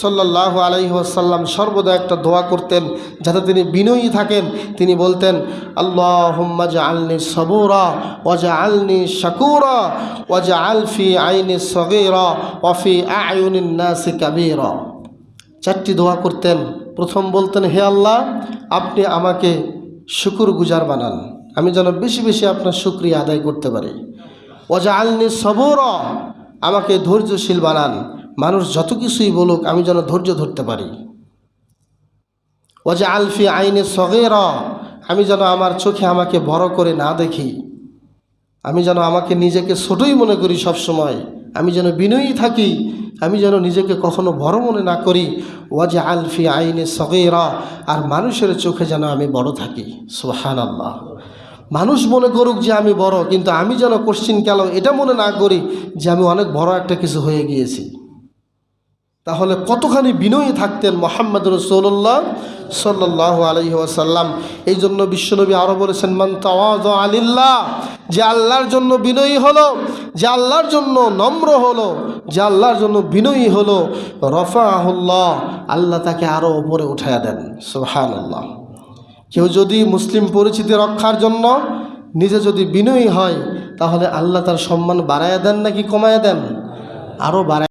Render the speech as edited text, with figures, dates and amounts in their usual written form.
সাল্লাল্লাহু আলাইহি ওয়াসাল্লাম সর্বদা একটা দোয়া করতেন যাতে তিনি বিনয়ী থাকেন। তিনি বলতেন, আল্লাহুম্মা জাআলনি সাবুরা ওয়াজআলনি শাকুরা ওয়াজআল ফি আইনি সগীরা ওয়া ফি আ'য়ুনিন নাসি কাবীরা। চারটি দোয়া করতেন। প্রথম বলতেন, হে আল্লাহ, আপনি আমাকে শুকরগুজার বানান, আমি যেন বেশি বেশি আপনার শুকরিয়া আদায় করতে পারি। ওয়াজআলনি সাবুরা, আমাকে ধৈর্যশীল বানান, মানুষ যত কিছুই বলুক আমি যেন ধৈর্য ধরতে পারি। ওয়াজআল ফি আইনি সগীরা, আমি যেন আমার চোখে আমাকে বড় করে না দেখি, আমি যেন আমাকে নিজেকে ছোটই মনে করি সবসময়, আমি যেন বিনয়ী থাকি, আমি যেন নিজেকে কখনো বড় মনে না করি। ওয়াজআল ফি আইনি সগীরা, আর মানুষের চোখে যেন আমি বড় থাকি। সুবহানাল্লাহ। মানুষ মনে করুক যে আমি বড়, কিন্তু আমি যেন কোশ্চিন কাল এটা মনে না করি যে আমি অনেক বড় একটা কিছু হয়ে গিয়েছি। তাহলে কতখানি বিনয়ী থাকতেন মুহাম্মদ রাসূলুল্লাহ সাল্লাল্লাহু আলাইহি ওয়াসাল্লাম। এই জন্য বিশ্বনবী আরও বলেছেন, মান তাওয়াযা লিল্লাহ, যে আল্লাহর জন্য বিনয়ী হলো, যে আল্লাহর জন্য নম্র হলো, যে আল্লাহর জন্য বিনয়ী হলো, রফাহুল্লাহ, আল্লাহ তাকে আরও উপরে উঠাইয়া দেন। সুবহানাল্লাহ। কেউ যদি মুসলিম পরিচিতি রক্ষার জন্য নিজে যদি বিনয়ী হয়, তাহলে আল্লাহ তার সম্মান বাড়াইয়া দেন নাকি কমাইয়া দেন? আরও বাড়ায়।